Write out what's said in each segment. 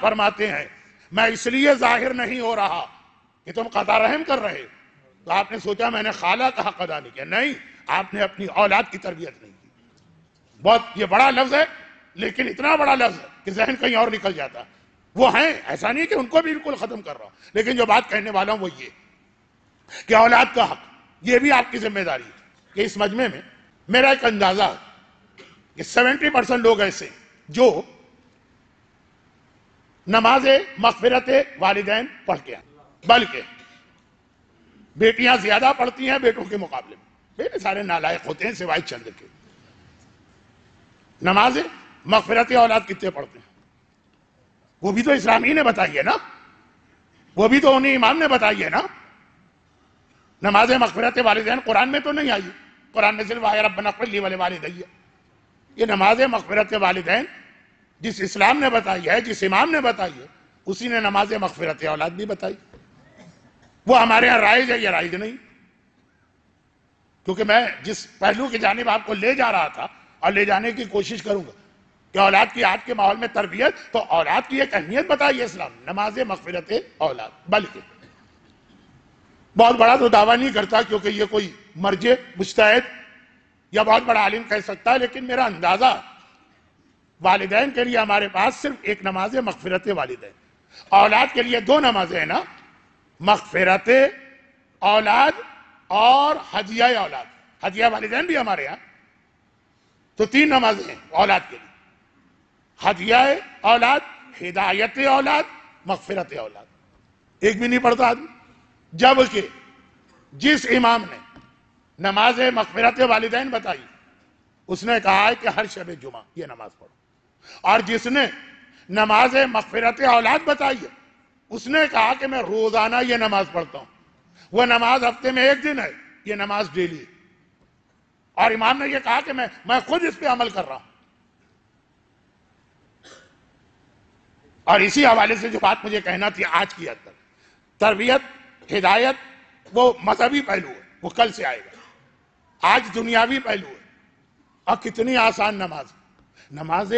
فرماتے ہیں میں اس لیے ظاہر نہیں ہو رہا کہ تم قطع رحم کر رہے تو آپ نے سوچا میں نے خالہ کا حق ادا نہیں کیا. نہیں، آپ نے اپنی اولاد کی تربیت نہیں کی. بہت یہ بڑا لفظ ہے، لیکن اتنا بڑا لفظ ہے کہ ذہن کہیں اور نکل جاتا. وہ ہیں، ایسا نہیں کہ ان کو بھی بالکل ختم کر رہا ہوں، لیکن جو بات کہنے والا ہوں وہ یہ کہ اولاد کا حق یہ بھی آپ کی ذمہ داری ہے. کہ اس مجمع میں میرا ایک اندازہ ہے کہ 70% لوگ ایسے جو نماز مغفرت والدین پڑھ کے آئے، بلکہ بیٹیاں زیادہ پڑھتی ہیں بیٹوں کے مقابلے میں. بیٹے سارے نالائق ہوتے ہیں سوائے چند کے. نماز مغفرت اولاد کتنے پڑھتے ہیں؟ وہ بھی تو اسلامی نے بتائی ہے نا، وہ بھی تو انہیں امام نے بتائی ہے نا. نماز مغفرت والدین قرآن میں تو نہیں آئی. قرآن میں صرف آیا ربنا اغفر لی ولوالدی. یہ نماز مغفرت والدین جس اسلام نے بتائی ہے، جس امام نے بتائی ہے، اسی نے نماز مغفرت اولاد بھی بتائی. وہ ہمارے یہاں رائج ہے، یہ رائج نہیں. کیونکہ میں جس پہلو کی جانب آپ کو لے جا رہا تھا اور لے جانے کی کوشش کروں گا کہ اولاد کی آج کے ماحول میں تربیت، تو اولاد کی ایک اہمیت بتائی ہے اسلام، نماز مغفرت اولاد. بلکہ بہت بڑا تو دعویٰ نہیں کرتا کیونکہ یہ کوئی مرجع مجتہد یا بہت بڑا عالم کہہ سکتا ہے، لیکن میرا اندازہ والدین کے لیے ہمارے پاس صرف ایک نماز مغفرت والدین. اولاد کے لیے دو نمازیں ہیں نا، مغفرت اولاد اور ہدیہ اولاد. ہدیہ والدین بھی ہمارے یہاں، تو 3 نمازیں ہیں اولاد کے لیے: ہدیہ اولاد، ہدایت اولاد، مغفرت اولاد. ایک بھی نہیں پڑھتا آدمی. جبکہ جس امام نے نماز مغفرت والدین بتائی اس نے کہا ہے کہ ہر شب جمعہ یہ نماز پڑھو، اور جس نے نماز مغفرت اولاد بتائی ہے اس نے کہا کہ میں روزانہ یہ نماز پڑھتا ہوں. وہ نماز ہفتے میں ایک دن ہے، یہ نماز ڈیلی ہے. اور امام نے یہ کہا کہ میں خود اس پہ عمل کر رہا ہوں. اور اسی حوالے سے جو بات مجھے کہنا تھی آج کی حد تک، تربیت ہدایت وہ مذہبی پہلو ہے، وہ کل سے آئے گا. آج دنیاوی پہلو ہے. اور کتنی آسان نماز. نماز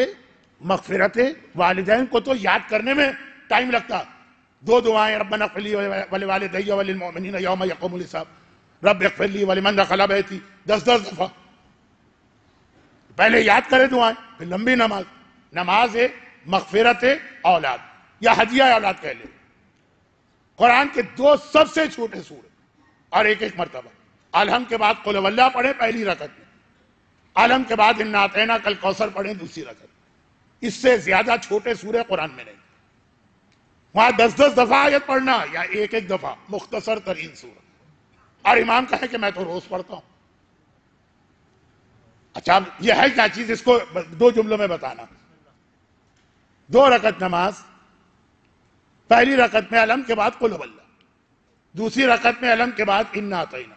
مغفرت والدین کو تو یاد کرنے میں ٹائم لگتا. 2 دعائیں، ربنا اغفر لی ولوالدی وللمؤمنین یوم یقوم الحساب، رب اغفر لی ولمن دخل بیتی، 10 دفعہ. پہلے یاد کرے دعائیں، پھر لمبی نماز. نماز مغفرت اولاد یا ہدیہ اولاد کہہ لیں. قرآن کے 2 سب سے چھوٹے سورے اور ایک مرتبہ. الحمد کے بعد قل هو اللہ پڑھیں پہلی رکعت میں، الحمد کے بعد انا اعطیناک الکوثر پڑھیں دوسری رکعت. اس سے زیادہ چھوٹے سورے قرآن میں نہیں. وہاں 10 دفعہ آیت پڑھنا یا ایک دفعہ مختصر ترین سورہ. اور امام کہے کہ میں تو روز پڑھتا ہوں. اچھا یہ ہے کیا چیز؟ اس کو 2 جملوں میں بتانا. 2 رکعت نماز، پہلی رکعت میں الحمد کے بعد قل هو اللہ، دوسری رکعت میں الحمد کے بعد انا اعطیناک.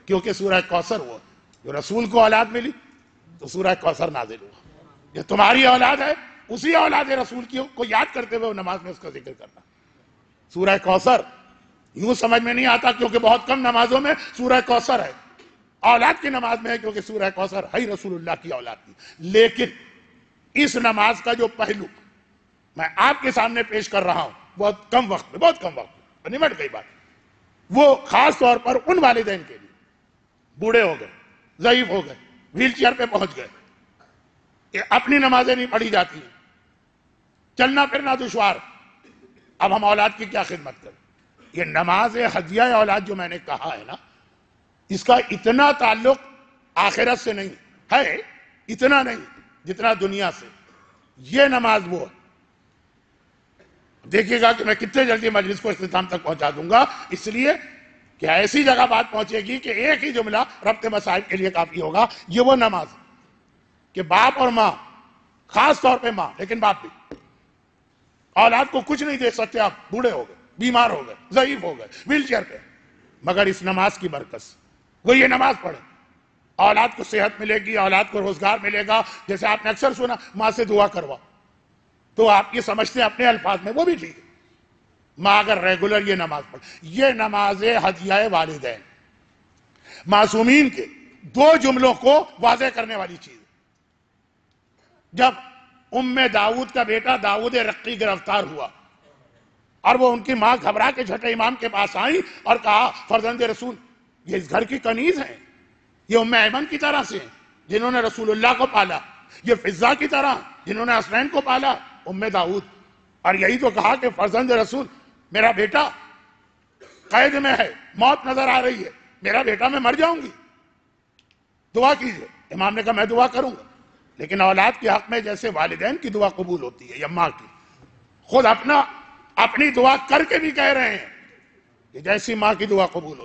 کیونکہ سورہ کوثر ہوا، جو رسول کو اولاد ملی تو سورہ کوثر نازل ہوا. یہ تمہاری اولاد ہے، اسی اولاد رسول کی کو یاد کرتے ہوئے نماز میں اس کا ذکر کرنا. سورہ کوثر یوں سمجھ میں نہیں آتا کیونکہ بہت کم نمازوں میں سورہ کوثر ہے. اولاد کی نماز میں ہے کیونکہ سورہ کوثر ہے رسول اللہ کی اولاد کی. لیکن اس نماز کا جو پہلو میں آپ کے سامنے پیش کر رہا ہوں بہت کم وقت میں نمٹ گئی بات. وہ خاص طور پر ان والدین کے لیے بوڑھے ہو گئے، ضعیف ہو گئے، ویل چیئر پہ پہنچ گئے، اپنی نمازیں نہیں پڑھی جاتی ہیں، چلنا پھرنا دشوار. اب ہم اولاد کی کیا خدمت کریں؟ یہ نماز ہدیہ اولاد جو میں نے کہا ہے نا، اس کا اتنا تعلق آخرت سے نہیں ہے، اتنا نہیں جتنا دنیا سے. یہ نماز وہ ہے. دیکھیے گا کہ میں کتنے جلدی مجلس کو اختتام تک پہنچا دوں گا، اس لیے کہ ایسی جگہ بات پہنچے گی کہ ایک ہی جملہ ربط مصائب کے لیے کافی ہوگا. یہ وہ نماز کہ باپ اور ماں، خاص طور پہ ماں لیکن باپ بھی، اولاد کو کچھ نہیں دے سکتے. آپ بوڑھے ہو گئے، بیمار ہو گئے، ضعیف ہو گئے، ویل چیئر پہ، مگر اس نماز کی برکت سے وہ یہ نماز پڑھے، اولاد کو صحت ملے گی، اولاد کو روزگار ملے گا. جیسے آپ نے اکثر سنا ماں سے دعا کروا، تو آپ یہ سمجھتے ہیں اپنے الفاظ میں، وہ بھی ٹھیک ہے. ماں اگر ریگولر یہ نماز پڑھ، یہ نماز ہدیہ والدین معصومین کے دو جملوں کو واضح کرنے والی چیز. جب ام داؤد کا بیٹا داؤد رقی گرفتار ہوا اور وہ ان کی ماں گھبرا کے چھٹے امام کے پاس آئی اور کہا فرزند رسول یہ اس گھر کی کنیز ہیں، یہ ام ایمن کی طرح سے ہیں جنہوں نے رسول اللہ کو پالا، یہ فضہ کی طرح جنہوں نے حسنین کو پالا، ام داؤد. اور یہی تو کہا کہ فرزند رسول میرا بیٹا قید میں ہے، موت نظر آ رہی ہے، میرا بیٹا میں مر جاؤں گی، دعا کیجئے. امام نے کہا میں دعا کروں گا، لیکن اولاد کے حق میں جیسے والدین کی دعا قبول ہوتی ہے یا ماں کی، خود اپنی دعا کر کے بھی کہہ رہے ہیں کہ جیسی ماں کی دعا قبول ہوتی ہے.